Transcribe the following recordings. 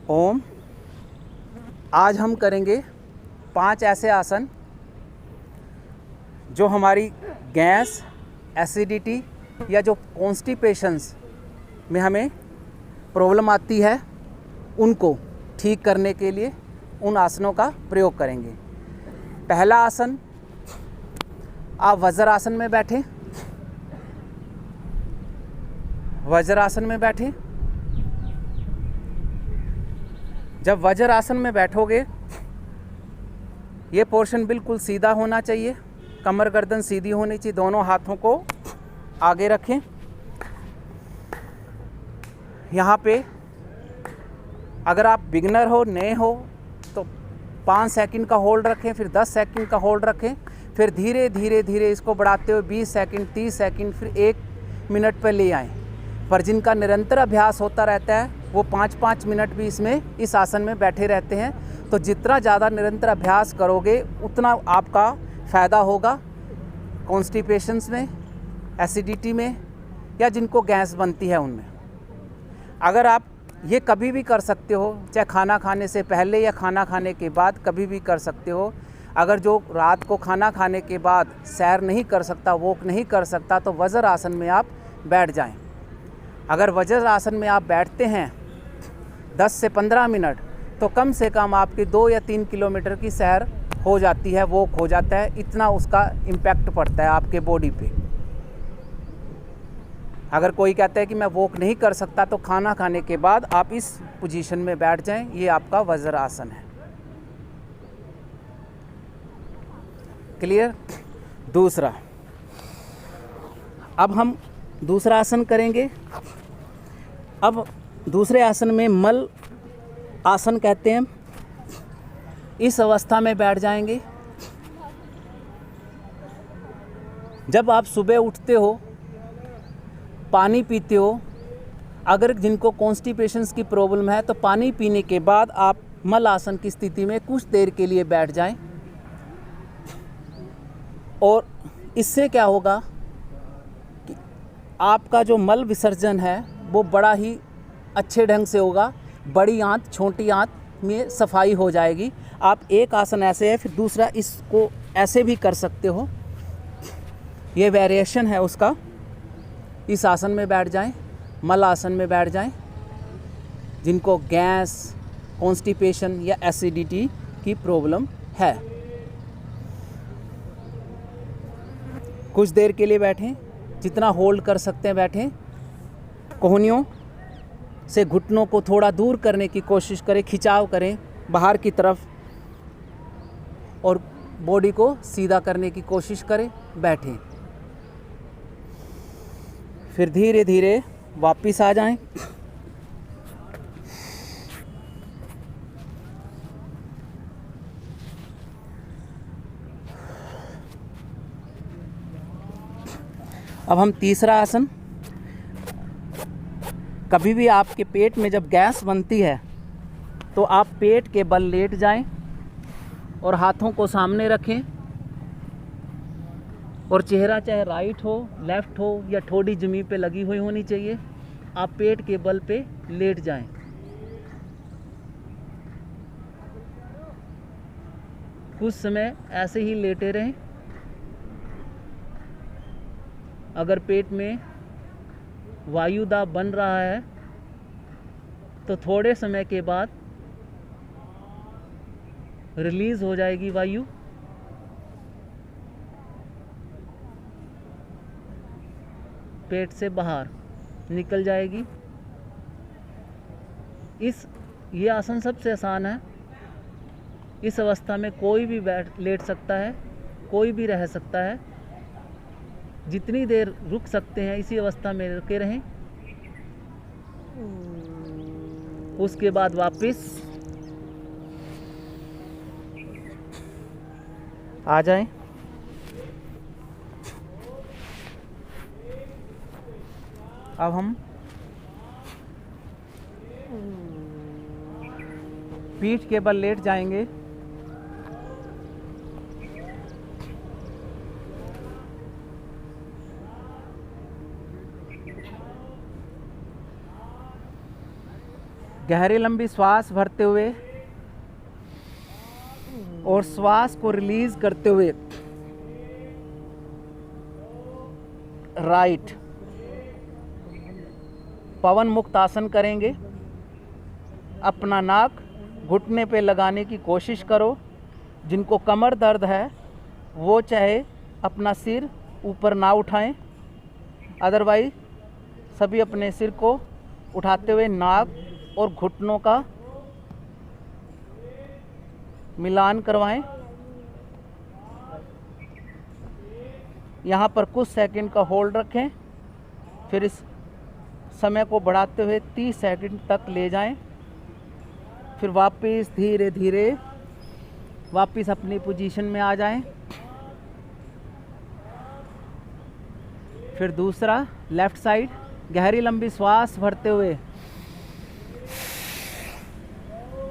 ओम। आज हम करेंगे 5 ऐसे आसन जो हमारी गैस, एसिडिटी या जो कॉन्स्टिपेशंस में हमें प्रॉब्लम आती है उनको ठीक करने के लिए उन आसनों का प्रयोग करेंगे। पहला आसन, आप वज्रासन में बैठें। वज्रासन में बैठें। जब वज्रासन में बैठोगे, ये पोर्शन बिल्कुल सीधा होना चाहिए, कमर गर्दन सीधी होनी चाहिए। दोनों हाथों को आगे रखें। यहाँ पे अगर आप बिगनर हो, नए हो, तो 5 सेकंड का होल्ड रखें, फिर 10 सेकंड का होल्ड रखें, फिर धीरे धीरे धीरे इसको बढ़ाते हुए 20 सेकंड, 30 सेकंड, फिर 1 मिनट पर ले आएँ। पर जिनका निरंतर अभ्यास होता रहता है वो 5-5 मिनट भी इस आसन में बैठे रहते हैं। तो जितना ज़्यादा निरंतर अभ्यास करोगे उतना आपका फ़ायदा होगा कॉन्स्टिपेशंस में, एसिडिटी में, या जिनको गैस बनती है उनमें। अगर आप ये कभी भी कर सकते हो, चाहे खाना खाने से पहले या खाना खाने के बाद, कभी भी कर सकते हो। अगर जो रात को खाना खाने के बाद सैर नहीं कर सकता, वॉक नहीं कर सकता, तो वज्रासन में आप बैठ जाएं। अगर वज्रासन में आप बैठते हैं 10 से 15 मिनट, तो कम से कम आपकी 2 या 3 किलोमीटर की सैर हो जाती है, वॉक हो जाता है। इतना उसका इम्पैक्ट पड़ता है आपके बॉडी पे। अगर कोई कहता है कि मैं वॉक नहीं कर सकता, तो खाना खाने के बाद आप इस पोजीशन में बैठ जाएं। ये आपका वज्रासन है। क्लियर? दूसरा, अब हम दूसरा आसन करेंगे। अब दूसरे आसन में मल आसन कहते हैं। इस अवस्था में बैठ जाएंगे। जब आप सुबह उठते हो, पानी पीते हो, अगर जिनको कॉन्स्टिपेशंस की प्रॉब्लम है तो पानी पीने के बाद आप मल आसन की स्थिति में कुछ देर के लिए बैठ जाएं। और इससे क्या होगा कि आपका जो मल विसर्जन है वो बड़ा ही अच्छे ढंग से होगा। बड़ी आंत, छोटी आंत में सफाई हो जाएगी। आप एक आसन ऐसे है, फिर दूसरा इसको ऐसे भी कर सकते हो। ये वेरिएशन है उसका। इस आसन में बैठ जाएं, मल आसन में बैठ जाएं। जिनको गैस, कॉन्स्टिपेशन या एसिडिटी की प्रॉब्लम है, कुछ देर के लिए बैठें, जितना होल्ड कर सकते हैं बैठें। कोहनियों से घुटनों को थोड़ा दूर करने की कोशिश करें, खिंचाव करें बाहर की तरफ, और बॉडी को सीधा करने की कोशिश करें, बैठें। फिर धीरे धीरे वापस आ जाएं। अब हम तीसरा आसन, कभी भी आपके पेट में जब गैस बनती है तो आप पेट के बल लेट जाएं और हाथों को सामने रखें, और चेहरा चाहे राइट हो, लेफ़्ट हो, या ठोड़ी ज़मीन पे लगी हुई होनी चाहिए। आप पेट के बल पे लेट जाएं। कुछ समय ऐसे ही लेटे रहें। अगर पेट में वायुदाब बन रहा है तो थोड़े समय के बाद रिलीज़ हो जाएगी वायु। पेट से बाहर निकल जाएगी। ये आसन सबसे आसान है। इस अवस्था में कोई भी लेट सकता है, कोई भी रह सकता है। जितनी देर रुक सकते हैं इसी अवस्था में रुके रहें। उसके बाद वापस आ जाएं। अब हम पीठ के बल लेट जाएंगे। गहरी लंबी श्वास भरते हुए और श्वास को रिलीज करते हुए राइट पवन मुक्त आसन करेंगे। अपना नाक घुटने पे लगाने की कोशिश करो। जिनको कमर दर्द है वो चाहे अपना सिर ऊपर ना उठाएं, अदरवाइज सभी अपने सिर को उठाते हुए नाक और घुटनों का मिलान करवाएं। यहाँ पर कुछ सेकंड का होल्ड रखें, फिर इस समय को बढ़ाते हुए 30 सेकंड तक ले जाएं। फिर वापस धीरे धीरे वापस अपनी पोजीशन में आ जाएं। फिर दूसरा लेफ़्ट साइड, गहरी लंबी श्वास भरते हुए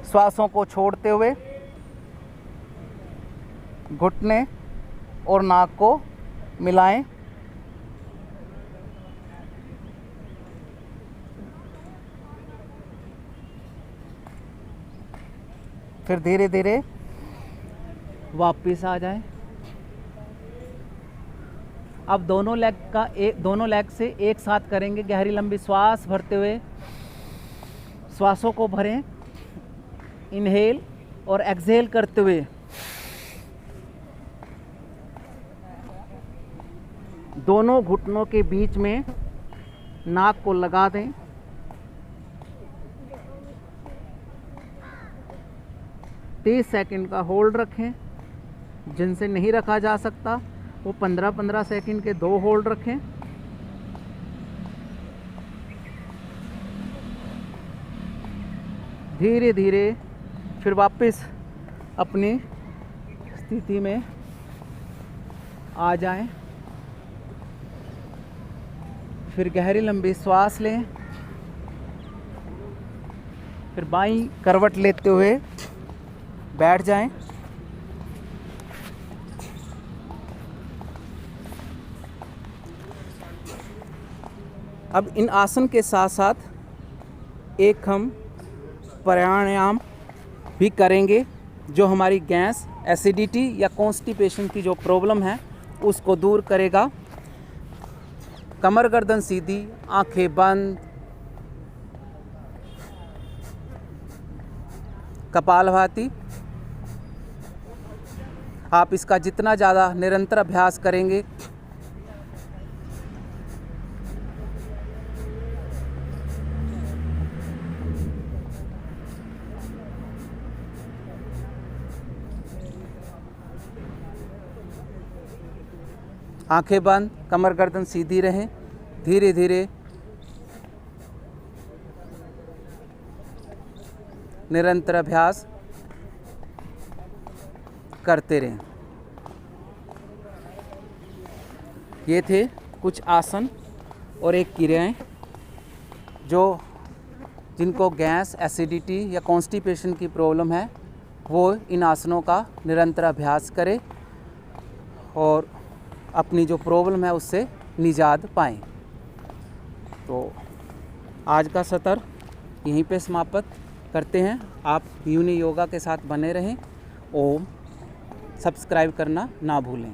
श्वासों को छोड़ते हुए घुटने और नाक को मिलाएं। फिर धीरे धीरे वापस आ जाएं। अब दोनों लेग से एक साथ करेंगे। गहरी लंबी श्वास भरते हुए श्वासों को भरें, इनहेल और एक्सहेल करते हुए दोनों घुटनों के बीच में नाक को लगा दें। तीस सेकंड का होल्ड रखें। जिनसे नहीं रखा जा सकता वो 15-15 सेकंड के 2 होल्ड रखें। धीरे धीरे फिर वापस अपनी स्थिति में आ जाएं। फिर गहरी लंबी श्वास लें। फिर बाईं करवट लेते हुए बैठ जाएं। अब इन आसन के साथ साथ एक हम प्राणायाम भी करेंगे जो हमारी गैस, एसिडिटी या कॉन्स्टिपेशन की जो प्रॉब्लम है उसको दूर करेगा। कमर गर्दन सीधी, आंखें बंद, कपालभाति। आप इसका जितना ज़्यादा निरंतर अभ्यास करेंगे आंखें बंद, कमर गर्दन सीधी रहें। धीरे धीरे निरंतर अभ्यास करते रहें। ये थे कुछ आसन और एक क्रियाएं जो जिनको गैस, एसिडिटी या कॉन्स्टिपेशन की प्रॉब्लम है वो इन आसनों का निरंतर अभ्यास करें और अपनी जो प्रॉब्लम है उससे निजात पाएं। तो आज का सत्र यहीं पे समाप्त करते हैं। आप यूनि योगा के साथ बने रहें। ओम। सब्सक्राइब करना ना भूलें।